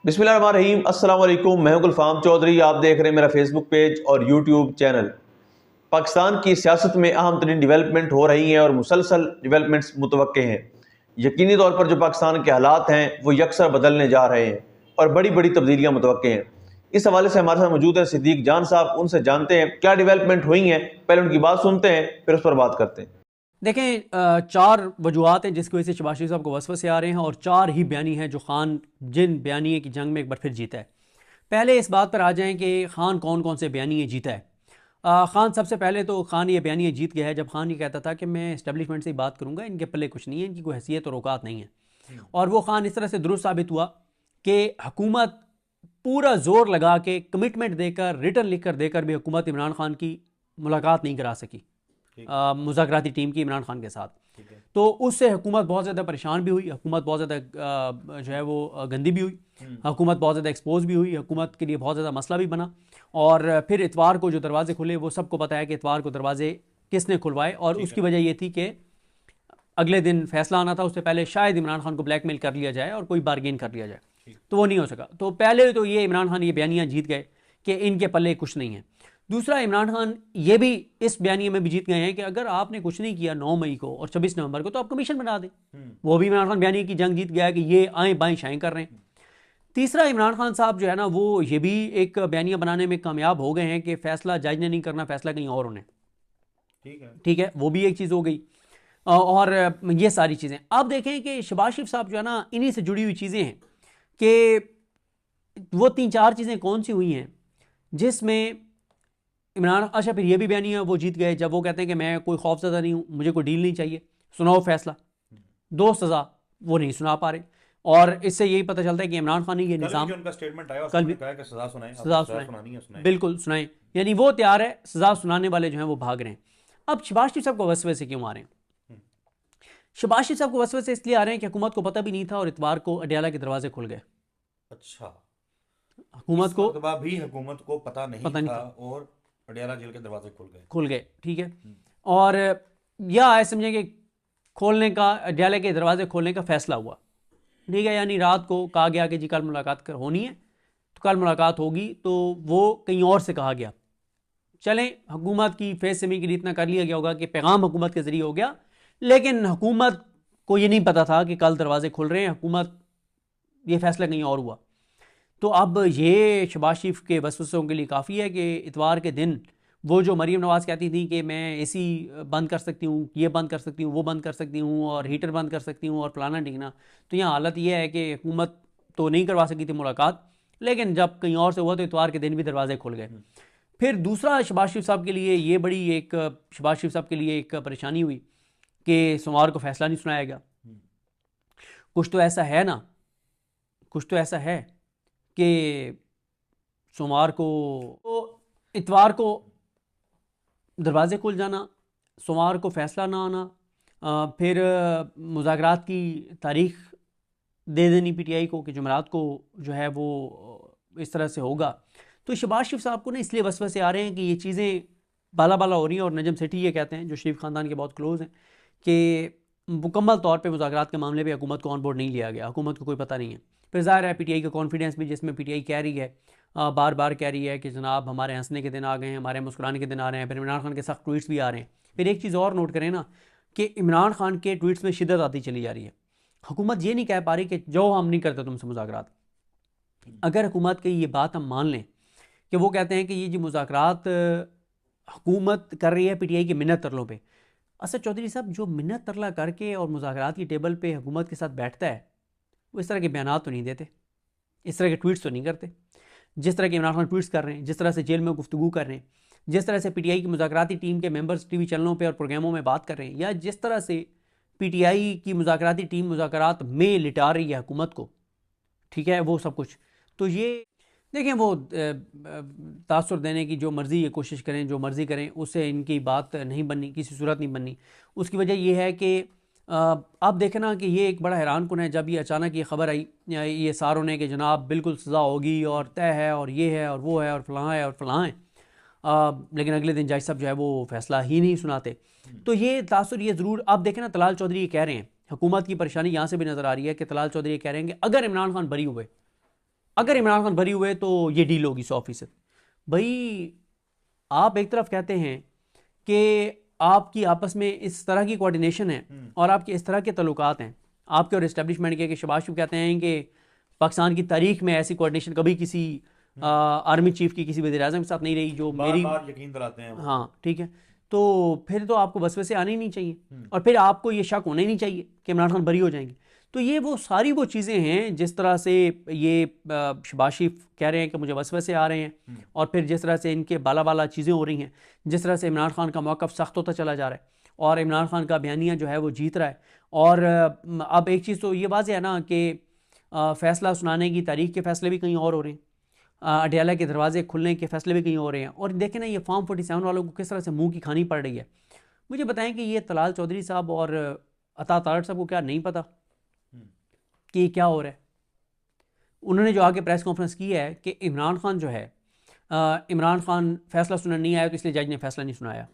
बिस्मिल्लाहिर्रहमानिर्रहीम। अस्सलाम वालेकुम। मैं हूं गुलफाम चौधरी। आप देख रहे हैं मेरा फेसबुक पेज और यूट्यूब चैनल। पाकिस्तान की सियासत में अहम तरीन डेवलपमेंट हो रही हैं और मुसलसल डेवलपमेंट्स मुतवक्के हैं। यकीनी तौर पर जो पाकिस्तान के हालात हैं वो यकसर बदलने जा रहे हैं और बड़ी बड़ी तब्दीलियाँ मुतवक्के हैं। इस हवाले से हमारे साथ मौजूद हैं सिद्दीक जान साहब। उनसे जानते हैं क्या डेवलपमेंट हुई हैं, पहले उनकी बात सुनते हैं फिर उस पर बात करते हैं। देखें, चार वजूहत हैं जिसकी वजह से शहबाज शरीफ साहब को वसवसे आ रहे हैं और चार ही बयानी हैं जो खान जिन बयानिए की जंग में एक बार फिर जीता है। पहले इस बात पर आ जाएं कि खान कौन कौन से बयानिए जीता है। खान सबसे पहले तो खान ये बयानिए जीत गया है जब खान ये कहता था कि मैं इस्टेब्लिशमेंट से ही बात करूंगा, इनके पल्ले कुछ नहीं है, इनकी कोई हैसियत और औकात नहीं है। और वो खान इस तरह से दुरुस्त साबित हुआ कि हुकूमत पूरा जोर लगा के कमिटमेंट देकर रिटर्न लिख कर देकर भी हुकूमत इमरान खान की मुलाकात नहीं करा सकी मुज़ाकराती टीम की इमरान खान के साथ। तो उससे हुकूमत बहुत ज़्यादा परेशान भी हुई, हुकूमत बहुत ज़्यादा जो है वो गंदी भी हुई, हुकूमत बहुत ज़्यादा एक्सपोज भी हुई, हुकूमत के लिए बहुत ज़्यादा मसला भी बना। और फिर इतवार को जो दरवाजे खुले वो सबको पता है कि इतवार को दरवाजे किसने खुलवाए और उसकी वजह ये थी कि अगले दिन फैसला आना था, उससे पहले शायद इमरान खान को ब्लैकमेल कर लिया जाए और कोई बार्गेन कर लिया जाए, तो वो नहीं हो सका। तो पहले तो ये इमरान खान ये बयानियाँ जीत गए कि इनके पल्ले कुछ नहीं है। दूसरा, इमरान खान ये भी इस बयानिए में भी जीत गए हैं कि अगर आपने कुछ नहीं किया 9 मई को और 26 नवंबर को तो आप कमीशन बना दें। वो भी इमरान खान बयानिए की जंग जीत गया है कि ये आए बाएं शाएं कर रहे हैं। तीसरा, इमरान खान साहब जो है ना वो ये भी एक बयानिया बनाने में कामयाब हो गए हैं कि फैसला जज ने नहीं करना, फैसला कहीं और होने। ठीक है, वो भी एक चीज़ हो गई। और ये सारी चीज़ें आप देखें कि शहबाज शरीफ साहब जो है ना इन्हीं से जुड़ी हुई चीज़ें हैं कि वो 3-4 चीज़ें कौन सी हुई हैं जिसमें इमरान, अच्छा फिर ये भी बयानी है वो जीत गए जब वो कहते हैं कि मैं कोई खौफज़दा नहीं हूँ, मुझे कोई डील नहीं चाहिए, सुनाओ फैसला, दो सज़ा, वो नहीं सुना पा रहे। और इससे यही पता चलता है कि इमरान खान ने ये निज़ाम, उनका स्टेटमेंट आया, कल भी कहा कि सजा सुनाएं, सजा सुनानी है सुनाएं, बिल्कुल सुनाएं, यानी वो तैयार है, सजा सुनाने वाले जो हैं वो भाग रहे हैं। अब शहबाज शरीफ साहब को वसवे से क्यों आ रहे हैं? शहबाज शरीफ साहब को वसवे से इसलिए आ रहे हैं कि हुकूमत को पता भी नहीं था और इतवार को अडयाला के दरवाजे खुल गए। अच्छा, हुकूमत को भी हुकूमत को पता नहीं था और अडयाला जेल के दरवाजे खुल गए। ठीक है। और या ऐसे समझे कि खोलने का, अडयाला के दरवाजे खोलने का फैसला हुआ, ठीक है, यानी रात को कहा गया कि जी कल मुलाकात होनी है, तो कल मुलाकात होगी, तो वो कहीं और से कहा गया। चलें, हुकूमत की फेस सेमी के लिए इतना कर लिया गया होगा कि पैगाम हुकूमत के जरिए हो गया, लेकिन हुकूमत को ये नहीं पता था कि कल दरवाजे खुल रहे हैं, हुकूमत ये फैसला कहीं और हुआ। तो अब ये शहबाज शरीफ के वसवसों के लिए काफ़ी है कि इतवार के दिन वो जो मरीम नवाज़ कहती थी कि मैं एसी बंद कर सकती हूँ, ये बंद कर सकती हूँ, वो बंद कर सकती हूँ और हीटर बंद कर सकती हूँ और फलाना ढिकना, तो यहाँ हालत ये है कि हुकूमत तो नहीं करवा सकी थी मुलाकात, लेकिन जब कहीं और से हुआ तो इतवार के दिन भी दरवाजे खुल गए। फिर दूसरा, शहबाज शरीफ साहब के लिए ये बड़ी एक, शहबाज शरीफ साहब के लिए एक परेशानी हुई कि सोमवार को फैसला नहीं सुनाया गया। कुछ तो ऐसा है ना, कुछ तो ऐसा है कि सोमवार को, तो इतवार को दरवाजे खुल जाना, सोमवार को फैसला ना आना, फिर मुज़ाकरात की तारीख दे देनी पीटीआई को कि जुमेरात को जो है वो इस तरह से होगा। तो शहबाज शरीफ साहब को ना इसलिए वसवसे आ रहे हैं कि ये चीज़ें बाला बाला हो रही हैं। और नजम सेठी ये कहते हैं, जो शरीफ ख़ानदान के बहुत क्लोज़ हैं, कि मुकम्मल तौर पे मुज़ाकरात के मामले में हुकूमत को ऑन बोर्ड नहीं लिया गया, हुकूमत को कोई पता नहीं है। फिर ज़ाहिर है पीटीआई का कॉन्फिडेंस भी, जिसमें पीटीआई कह रही है, बार बार कह रही है कि जनाब हमारे हंसने के दिन आ गए हैं, हमारे मुस्कुराने के दिन आ रहे हैं। फिर इमरान खान के सख्त ट्वीट्स भी आ रहे हैं। फिर एक चीज़ और नोट करें ना कि इमरान खान के ट्वीट्स में शिद्दत आती चली जा रही है। हुकूमत ये नहीं कह पा रही कि जो हम नहीं करते तुमसे मुज़ाकरात। अगर हुकूमत की ये बात हम मान लें कि वो कहते हैं कि ये जो मुज़ाकरात हुकूमत कर रही है पीटीआई की मिन्नत तरलों पे, असद चौधरी साहब जो मिन्नत तरला करके और मुज़ाकरात की टेबल पे हुकूमत के साथ बैठता है वो इस तरह के बयान तो नहीं देते, इस तरह के ट्वीट्स तो नहीं करते जिस तरह के इमरान खान ट्वीट्स कर रहे हैं, जिस तरह से जेल में गुफ्तगू कर रहे हैं, जिस तरह से पीटीआई की मुज़ाकराती टीम के मेंबर्स टीवी चैनलों पे और प्रोग्रामों में बात कर रहे हैं, या जिस तरह से पीटीआई की मुज़ाकराती टीम मुज़ाकरात में लिटा रही है हुकूमत को, ठीक है, वो सब कुछ। तो ये देखें, वो तासुर देने की जो मर्ज़ी ये कोशिश करें, जो मर्ज़ी करें, उससे इनकी बात नहीं बननी, किसी सूरत नहीं बननी। उसकी वजह ये है कि आप देखें ना कि ये एक बड़ा हैरान कुन है जब ये अचानक ये ख़बर आई ये सारों ने कि जनाब बिल्कुल सज़ा होगी और तय है और ये है और वो है और फलां है और फलां है, लेकिन अगले दिन जज साहब जो है वो फैसला ही नहीं सुनाते। तो ये तासुर ये ज़रूर, आप देखें ना, तलाल चौधरी ये कह रहे हैं, हुकूमत की परेशानी यहाँ से भी नज़र आ रही है कि तलाल चौधरी ये कह रहे हैं कि अगर इमरान खान बरी हुए अगर इमरान खान बरी हुए तो ये डील होगी 100%। भाई आप एक तरफ कहते हैं कि आपकी आपस में इस तरह की कोऑर्डिनेशन है और आपके इस तरह के तल्लुकात हैं आपके और इस्टेब्लिशमेंट के, कि शहबाज शरीफ कहते हैं कि पाकिस्तान की तारीख में ऐसी कोऑर्डिनेशन कभी किसी आर्मी चीफ की किसी वज़ीर-ए-आज़म के साथ नहीं रही, जो मेरी बार यकीन दिलाते हैं। हाँ ठीक है, तो फिर तो आपको वसवसे आने ही नहीं चाहिए और फिर आपको ये शक होना ही नहीं चाहिए कि इमरान खान बरी हो जाएंगे। तो ये वो सारी वो चीज़ें हैं जिस तरह से ये शहबाज शरीफ कह रहे हैं कि मुझे वसवसे आ रहे हैं, और फिर जिस तरह से इनके बाला बाला चीज़ें हो रही हैं, जिस तरह से इमरान खान का मौक़िफ़ सख्त होता चला जा रहा है और इमरान खान का बयानिया जो है वो जीत रहा है। और अब एक चीज़ तो ये वाज़ेह है ना कि फ़ैसला सुनाने की तारीख के फ़ैसले भी कहीं और हो रहे हैं, अडयाला के दरवाजे खुलने के फ़ैसले भी कहीं हो रहे हैं, और देखें ना ये फॉर्म 47 वालों को किस तरह से मुंह की खानी पड़ रही है। मुझे बताएं कि ये तलाल चौधरी साहब और अता तारड़ साहब को क्या नहीं पता कि क्या हो रहा है? उन्होंने जो आगे प्रेस कॉन्फ्रेंस की है कि इमरान खान जो है, इमरान खान फैसला सुनने नहीं आया तो इसलिए जज ने फैसला नहीं सुनाया।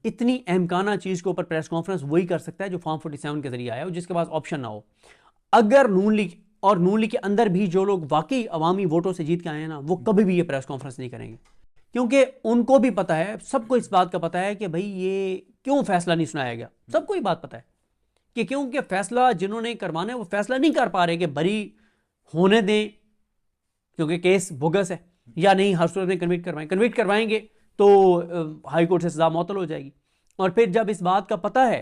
इतनी अहमकाना चीज़ के ऊपर प्रेस कॉन्फ्रेंस वही कर सकता है जो फॉर्म 47 के जरिए आया हो, जिसके पास ऑप्शन ना हो। अगर नून लीग और नून लीग के अंदर भी जो लोग वाकई अवामी वोटों से जीत के आए हैं ना, वो कभी भी ये प्रेस कॉन्फ्रेंस नहीं करेंगे, क्योंकि उनको भी पता है, सबको इस बात का पता है कि भाई ये क्यों फैसला नहीं सुनाया गया। सबको ये बात पता है कि क्योंकि फैसला जिन्होंने करवाना है वो फैसला नहीं कर पा रहे कि बरी होने दें क्योंकि केस बोगस है, या नहीं हर सूरत में कन्विक्ट करवाएंगे तो हाई कोर्ट से सजा मुअत्तल हो जाएगी। और फिर जब इस बात का पता है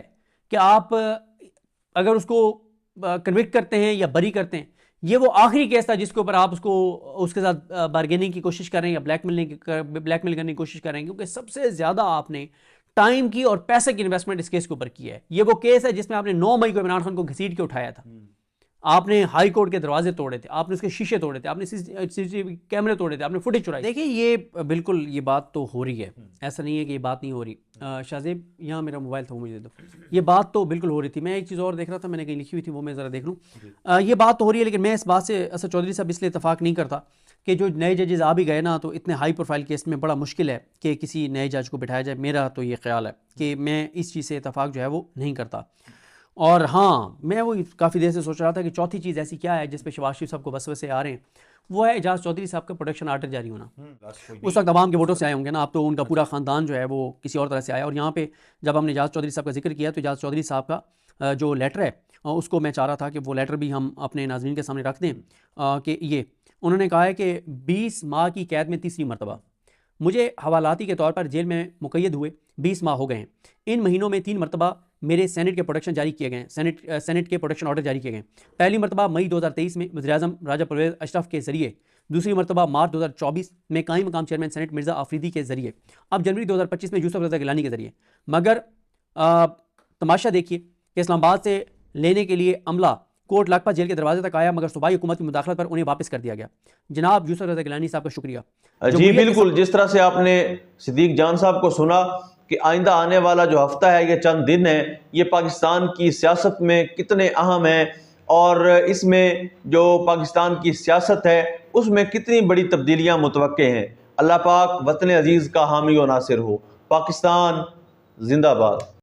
कि आप अगर उसको कन्विक्ट करते हैं या बरी करते हैं, ये वो आखिरी केस था जिसके ऊपर आप उसके साथ बार्गेनिंग की कोशिश कर रहे हैं या ब्लैकमेल करने की कोशिश कर रहे हैं, क्योंकि सबसे ज़्यादा आपने टाइम की और पैसे की इन्वेस्टमेंट इस केस के ऊपर की है। ये वो केस है जिसमें आपने 9 मई को इमरान खान को घसीट के उठाया था, आपने हाई कोर्ट के दरवाजे तोड़े थे, आपने उसके शीशे तोड़े थे, आपने सीसीटीवी कैमरे तोड़े थे, आपने फुटेज चुराई। देखिए ये बिल्कुल ये बात तो हो रही है, ऐसा नहीं है कि ये बात नहीं हो रही। शाहजेब यहाँ मेरा मोबाइल था वो मुझे दे दो। ये बात तो बिल्कुल हो रही थी। मैं एक चीज़ और देख रहा था, मैंने कहीं लिखी हुई थी, वो मैं ज़रा देख लूँ। ये बात तो हो रही है, लेकिन मैं इस बात से असद चौधरी साहब इसलिए इतफाक़ नहीं करता कि जो नए जजेस आ भी गए ना, तो इतने हाई प्रोफाइल केस में बड़ा मुश्किल है कि किसी नए जज को बिठाया जाए। मेरा तो ये ख्याल है कि मैं इस चीज़ से इतफाक़ जो है वो नहीं करता। और हाँ, मैं वो काफ़ी देर से सोच रहा था कि चौथी चीज़ ऐसी क्या है जिस पे शहबाज शरीफ साहब को वसवसे आ रहे हैं, वो है एजाज चौधरी साहब का प्रोटेक्शन आर्डर जारी होना। उस वक्त अवाम के वोटों से आए होंगे ना, अब तो उनका पूरा ख़ानदान जो है वो किसी और तरह से आया। और यहाँ पे जब हमने एजाज चौधरी साहब का जिक्र किया तो एजाज चौधरी साहब का जो लेटर है उसको मैं चाह रहा था कि वो लेटर भी हम अपने नाज़रीन के सामने रख दें कि ये उन्होंने कहा है कि 20 माह की कैद में तीसरी मरतबा मुझे हवालाती के तौर पर जेल में मुक़य्यद हुए 20 माह हो गए हैं। इन महीनों में 3 मरतबा मेरे सेनेट के प्रोटेक्शन जारी किए गए, सेनेट के प्रोटेक्शन ऑर्डर जारी किए गए। पहली मरतबा मई 2023 में वज़ीर-ए-आज़म राजा परवेज़ अशरफ के ज़रिए, दूसरी मरतबा मार्च 2024 में कायम मकाम चेयरमैन सेनेट मिर्ज़ा आफरीदी के ज़रिए, अब जनवरी 2025 में यूसुफ रज़ा गिलानी के ज़रिए। मगर तमाशा देखिए कि इस्लामाबाद से लेने के लिए अमला कोर्ट लखपत जेल के दरवाजे तक आया, मगर सूबाई हुकूमत की मुदाखलत पर उन्हें वापस कर दिया गया। जनाब यूसुफ रज़ा गिलानी साहब का शुक्रिया। जी बिल्कुल, जिस तरह से आपने सिद्दीक जान साहब को सुना कि आइंदा आने वाला जो हफ्ता है, ये चंद दिन है, ये पाकिस्तान की सियासत में कितने अहम है और इसमें जो पाकिस्तान की सियासत है उसमें कितनी बड़ी तब्दीलियां मुतवक्के हैं। अल्लाह पाक वतन अजीज़ का हामी और नासिर हो। पाकिस्तान जिंदाबाद।